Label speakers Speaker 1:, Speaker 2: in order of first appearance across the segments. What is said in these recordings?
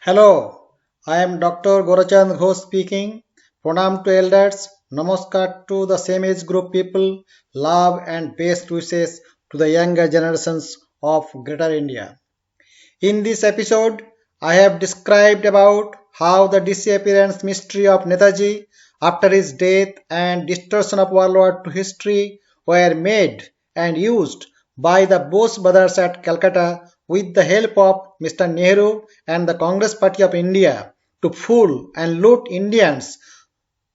Speaker 1: Hello, I am Dr. Gorachand Ghosh speaking. Pranam to elders, namaskar to the same age group people, love and best wishes to the younger generations of Greater India. In this episode, I have described about how the disappearance mystery of Netaji after his death and distortion of World War II history were made and used by the Bose brothers at Calcutta with the help of Mr. Nehru and the Congress Party of India to fool and loot Indians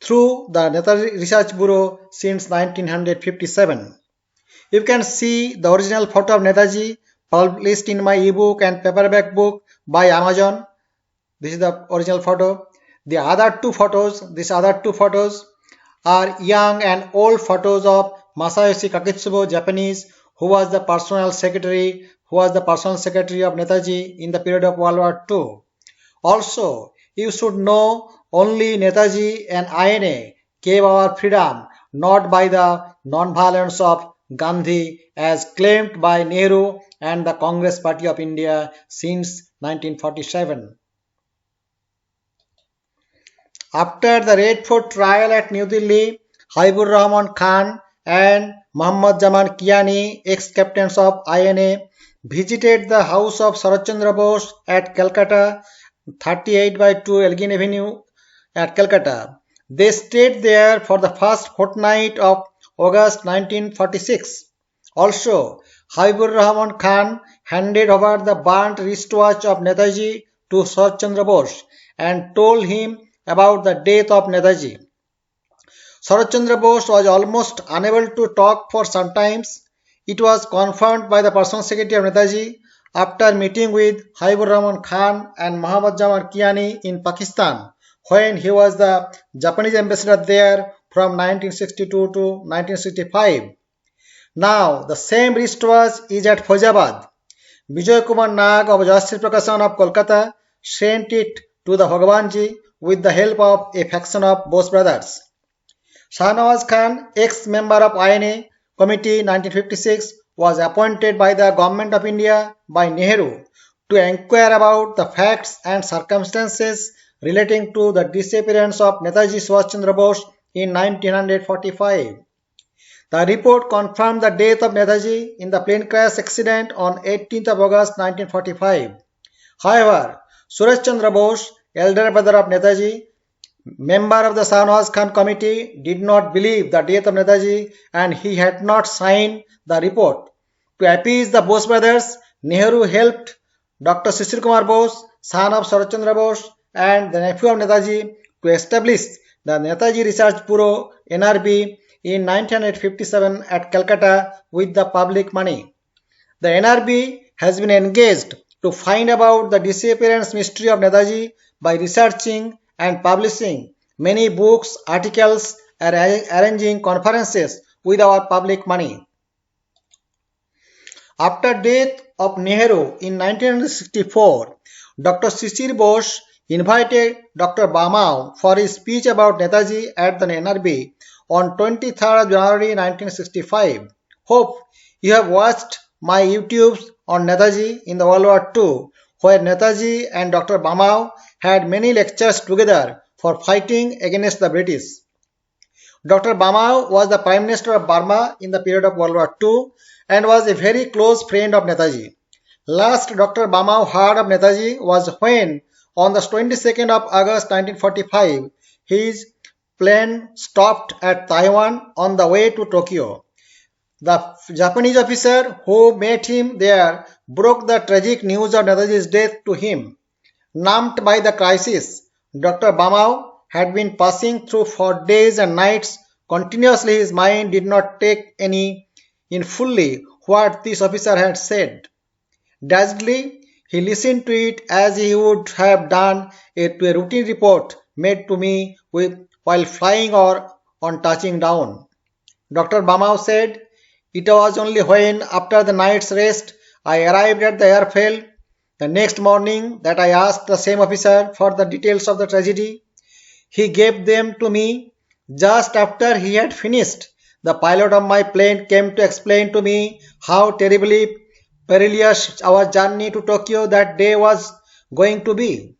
Speaker 1: through the Netaji Research Bureau since 1957. You can see the original photo of Netaji published in my ebook and paperback book by Amazon. This is the original photo. These other two photos are young and old photos of Masayoshi Kakitsubo, Japanese, who was the personal secretary of Netaji in the period of World War II. Also, you should know only Netaji and INA gave our freedom, not by the non-violence of Gandhi as claimed by Nehru and the Congress Party of India since 1947. After the Red Fort trial at New Delhi, Habibur Rahman Khan and Muhammad Zaman Kiani, ex-captains of INA, visited the house of Sarat Chandra Bose at Calcutta, 38 by 2 Elgin Avenue at Calcutta. They stayed there for the first fortnight of August 1946. Also, Habibur Rahman Khan handed over the burnt wristwatch of Netaji to Sarat Chandra Bose and told him about the death of Netaji. Sarat Chandra Bose was almost unable to talk for some times. It was confirmed by the personal secretary of Netaji after meeting with Habibur Rahman Khan and Muhammad Zaman Kiani in Pakistan when he was the Japanese ambassador there from 1962 to 1965. Now, the same wristwatch is at Faizabad. Vijay Kumar Nag of Jayashree Prakashan of Kolkata sent it to the Bhagwanji with the help of a faction of Bose brothers. Shahnawaz Khan, ex-member of INA Committee 1956, was appointed by the Government of India by Nehru to inquire about the facts and circumstances relating to the disappearance of Netaji Subhash Chandra Bose in 1945. The report confirmed the death of Netaji in the plane crash accident on 18th of August 1945. However, Suraj Chandra Bose, elder brother of Netaji, member of the Shahnawaz Khan committee, did not believe the death of Netaji and he had not signed the report. To appease the Bose brothers, Nehru helped Dr. Shishir Kumar Bose, son of Sarat Chandra Bose and the nephew of Netaji, to establish the Netaji Research Bureau NRB in 1957 at Calcutta with the public money. The NRB has been engaged to find about the disappearance mystery of Netaji by researching and publishing many books, articles, and arranging conferences with our public money. After death of Nehru in 1964, Dr. Shishir Bose invited Dr. Bamao for his speech about Netaji at the NRB on 23rd January 1965. Hope you have watched my YouTubes on Netaji in the World War II, where Netaji and Dr. Bamao had many lectures together for fighting against the British. Dr. Bamao was the Prime Minister of Burma in the period of World War II and was a very close friend of Netaji. Last Dr. Bamao heard of Netaji was when, on the 22nd of August 1945, his plane stopped at Taiwan on the way to Tokyo. The Japanese officer who met him there broke the tragic news of Netaji's death to him. Numbed by the crisis, Dr. Bamao had been passing through for days and nights. Continuously his mind did not take in fully what this officer had said. Dazedly, he listened to it as he would have done to a routine report made to me while flying or on touching down. Dr. Bamao said, "It was only when, after the night's rest, I arrived at the airfield the next morning that I asked the same officer for the details of the tragedy. He gave them to me just after he had finished. The pilot of my plane came to explain to me how terribly perilous our journey to Tokyo that day was going to be.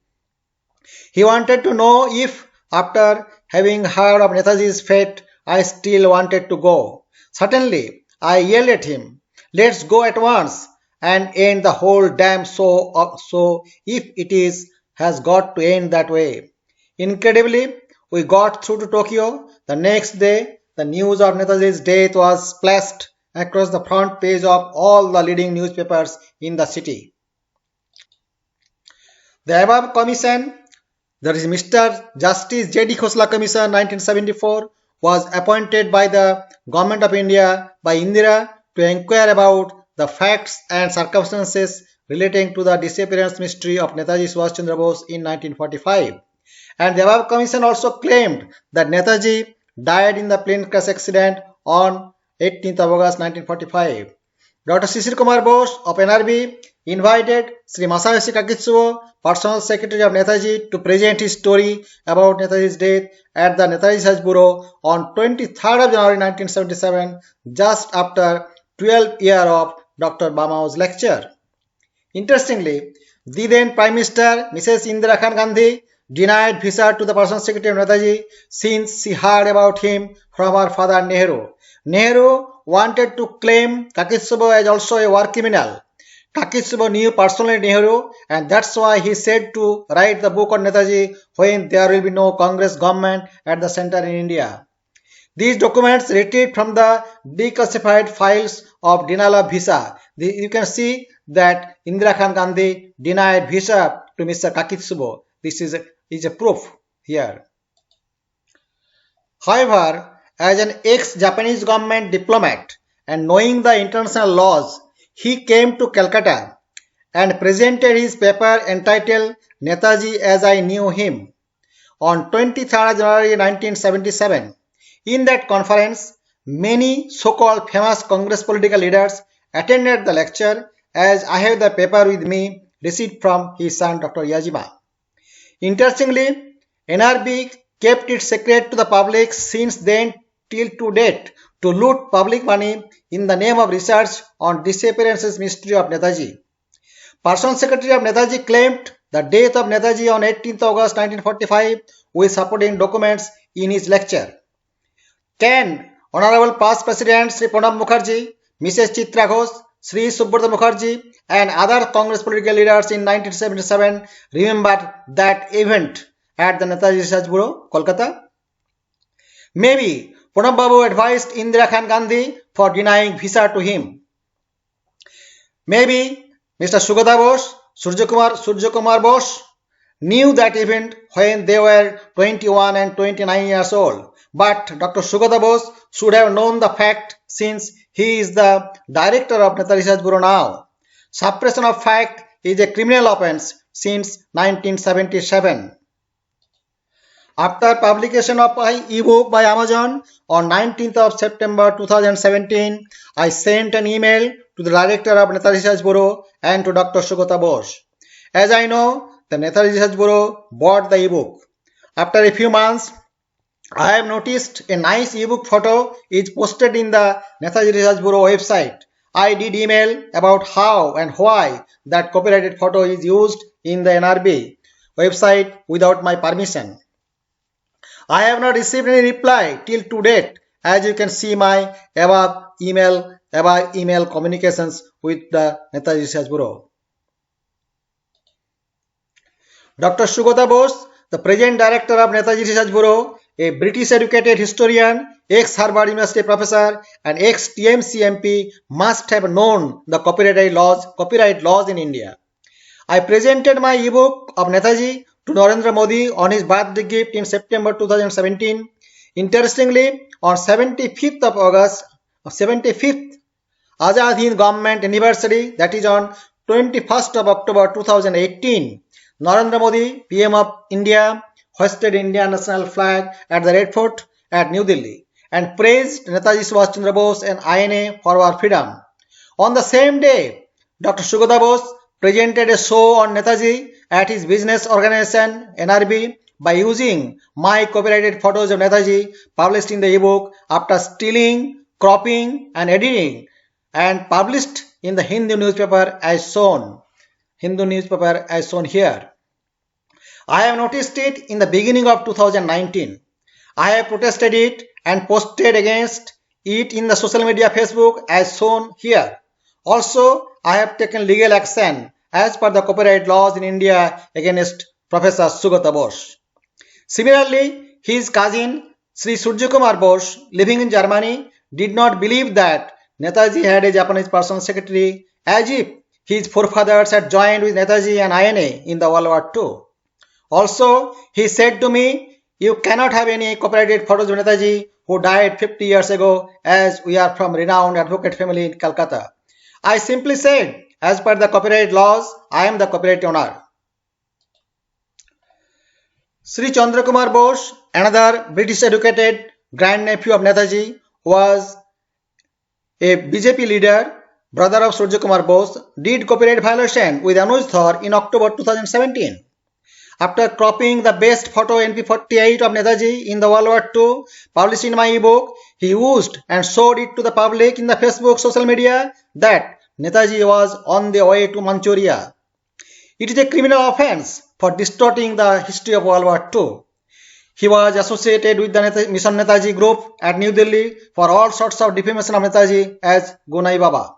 Speaker 1: He wanted to know if, after having heard of Netaji's fate, I still wanted to go. Certainly, I yelled at him, "Let's go at once and end the whole damn so if it is has got to end that way." Incredibly, we got through to Tokyo. The next day, the news of Netaji's death was splashed across the front page of all the leading newspapers in the city. The above commission, that is Mr. Justice J.D. Khosla Commission 1974, was appointed by the Government of India by Indira to inquire about the facts and circumstances relating to the disappearance mystery of Netaji Subhash Chandra Bose in 1945. And the above commission also claimed that Netaji died in the plane crash accident on 18th of August 1945. Dr. Shishir Kumar Bose of NRB invited Sri Masayoshi Kakitsubo, personal secretary of Netaji, to present his story about Netaji's death at the Netaji Research Bureau on 23rd of January 1977, just after 12 years of Dr. Bamao's lecture. Interestingly, the then Prime Minister, Mrs. Indira Gandhi, denied visa to the personal secretary of Netaji since she heard about him from her father Nehru. Nehru wanted to claim Kakitsubo as also a war criminal. Kakitsubo knew personally Nehru, and that's why he said to write the book on Netaji when there will be no Congress government at the center in India. These documents retrieved from the declassified files of denial of visa. You can see that Indira Gandhi denied visa to Mr. Kakitsubo. This is a proof here. However, as an ex-Japanese government diplomat and knowing the international laws, he came to Calcutta and presented his paper entitled Netaji as I Knew Him on 23rd January 1977. In that conference, many so-called famous Congress political leaders attended the lecture, as I have the paper with me, received from his son Dr. Yajima. Interestingly, NRB kept it secret to the public since then till to date to loot public money in the name of research on disappearances mystery of Netaji. Personal Secretary of Netaji claimed the death of Netaji on 18th August 1945 with supporting documents in his lecture. Can Honorable Past President Sri Pranab Mukherjee, Mrs. Chitra Ghosh, Sri Subrata Mukherjee and other Congress political leaders in 1977 remember that event at the Netaji Research Bureau, Kolkata? Maybe Pranab Babu advised Indira Gandhi for denying visa to him. Maybe Mr. Sugata Bose, Surya Kumar Bose knew that event when they were 21 and 29 years old. But Dr. Sugata Bose should have known the fact since he is the director of Netaji Research Bureau now. Suppression of fact is a criminal offense since 1977. After publication of my ebook by Amazon on 19th of September 2017, I sent an email to the director of Netaji Research Bureau and to Dr. Sugata Bose. As I know, the Netaji Research Bureau bought the ebook. After a few months, I have noticed a nice ebook photo is posted in the Netaji Research Bureau website. I did email about how and why that copyrighted photo is used in the NRB website without my permission. I have not received any reply till to date, as you can see my above email communications with the Netaji Research Bureau. Dr. Sugata Bose, the present director of Netaji Research Bureau, a British educated historian, ex-Harvard University professor and ex-TMC MP, must have known the copyright laws in India. I presented my ebook of Netaji to Narendra Modi on his birthday gift in September 2017. Interestingly, on 75th of August, 75th Azad Hind Government anniversary, that is on 21st of October 2018, Narendra Modi, PM of India, hoisted Indian national flag at the Red Fort at New Delhi and praised Netaji Subhash Chandra Bose and INA for our freedom. On the same day, Dr. Sugata Bose presented a show on Netaji at his business organization NRB by using my copyrighted photos of Netaji published in the ebook after stealing, cropping and editing and published in the Hindu newspaper as shown here. I have noticed it in the beginning of 2019. I have protested it and posted against it in the social media Facebook as shown here. Also, I have taken legal action as per the copyright laws in India against Professor Sugata Bose. Similarly, his cousin Sri Surya Kumar Bose, living in Germany, did not believe that Netaji had a Japanese personal secretary, as if his forefathers had joined with Netaji and INA in the World War II. Also, he said to me, "You cannot have any copyrighted photos of Netaji, who died 50 years ago, as we are from renowned advocate family in Calcutta." I simply said, as per the copyright laws, I am the copyright owner. Sri Chandra Kumar Bose, another British educated grandnephew of Netaji, was a BJP leader, brother of Surya Kumar Bose, did copyright violation with Anuj Dhar in October 2017. After cropping the best photo NP48 of Netaji in the World War II, published in my ebook, he used and showed it to the public in the Facebook social media that Netaji was on the way to Manchuria. It is a criminal offense for distorting the history of World War II. He was associated with the Mission Netaji group at New Delhi for all sorts of defamation of Netaji as Gunai Baba.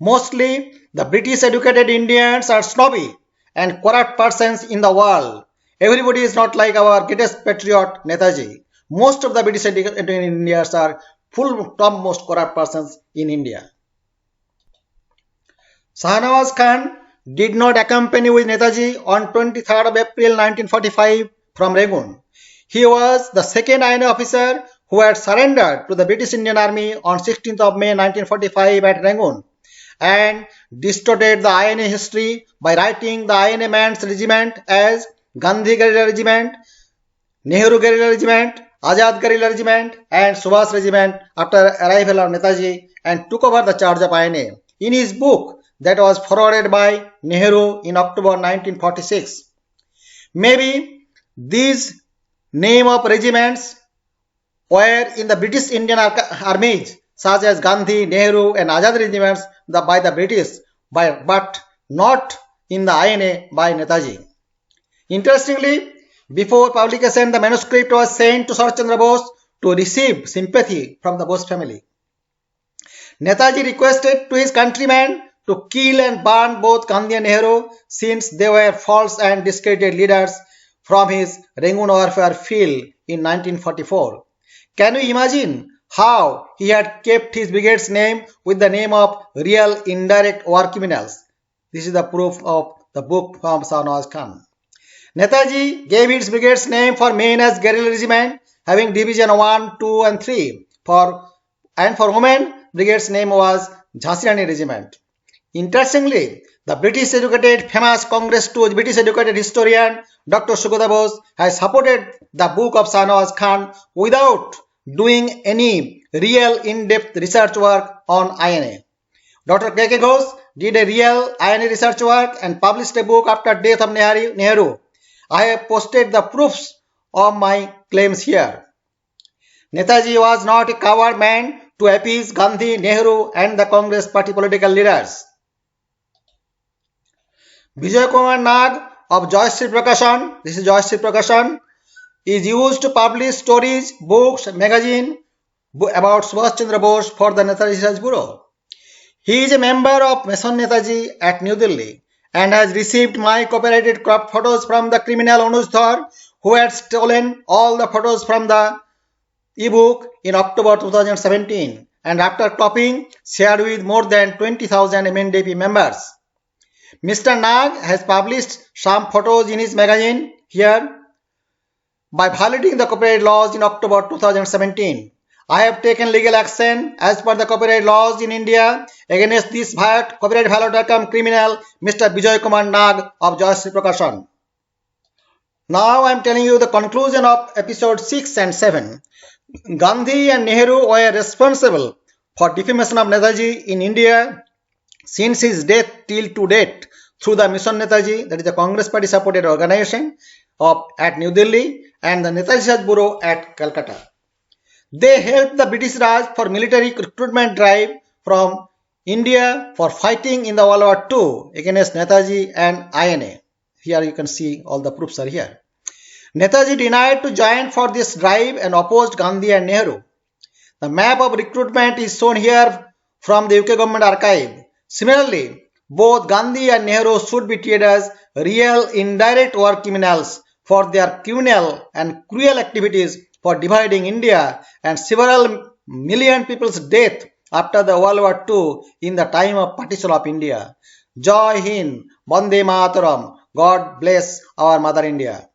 Speaker 1: Mostly, the British educated Indians are snobby and corrupt persons in the world. Everybody is not like our greatest patriot Netaji. Most of the British educated Indians are most corrupt persons in India. Shahnawaz Khan did not accompany with Netaji on 23rd of April 1945 from Rangoon. He was the second INA officer who had surrendered to the British Indian Army on 16th of May 1945 at Rangoon and distorted the INA history by writing the INA man's regiment as Gandhi Guerrilla Regiment, Nehru Guerrilla Regiment, Azad Guerrilla Regiment and Subhas Regiment after arrival of Netaji and took over the charge of INA in his book that was forwarded by Nehru in October 1946. Maybe these name of regiments were in the British Indian armies such as Gandhi, Nehru and Azad regiments by the British, but not in the INA by Netaji. Interestingly, before publication, the manuscript was sent to Sarath Chandra Bose to receive sympathy from the Bose family. Netaji requested to his countrymen to kill and burn both Gandhi and Nehru since they were false and discredited leaders from his Rangoon warfare field in 1944. Can you imagine how he had kept his brigade's name with the name of real indirect war criminals? This is the proof of the book from Shahnawaz Khan. Netaji gave its brigade's name for men as Guerrilla Regiment, having Division 1, 2 and 3. For women, brigade's name was Jhansi Rani Regiment. Interestingly, the British educated famous Congress to British educated historian Dr. Sugata Bose has supported the book of Shahnawaz Khan without doing any real in-depth research work on INA. Dr. K.K. Ghosh did a real INA research work and published a book after death of Nehru. I have posted the proofs of my claims here. Netaji was not a coward man to appease Gandhi, Nehru and the Congress party political leaders. Vijay Kumar Nag of Jayashree Prakashan, this is Jayashree Prakashan, is used to publish stories, books, magazine about Subhash Chandra Bose for the Netaji Research Bureau. He is a member of Mission Netaji at New Delhi and has received my copyrighted cropped photos from the criminal Anuj Dhar, who had stolen all the photos from the ebook in October 2017 and after copying shared with more than 20,000 MNDP members. Mr. Nag has published some photos in his magazine here. By violating the copyright laws in October 2017, I have taken legal action as per the copyright laws in India against this copyright violator cum criminal Mr. Vijay Kumar Nag of Jayashree Prakashan. Now I am telling you the conclusion of episode 6 and 7. Gandhi and Nehru were responsible for defamation of Netaji in India since his death till to date through the Mission Netaji, that is the Congress party supported organization at New Delhi and the Netaji Research Bureau at Calcutta. They helped the British Raj for military recruitment drive from India for fighting in the World War II against Netaji and INA. Here you can see all the proofs are here. Netaji denied to join for this drive and opposed Gandhi and Nehru. The map of recruitment is shown here from the UK government archive. Similarly, both Gandhi and Nehru should be treated as real indirect war criminals for their criminal and cruel activities for dividing India and several million people's death after the World War II in the time of partition of India. Jai Hind, Vande Mataram. God bless our Mother India.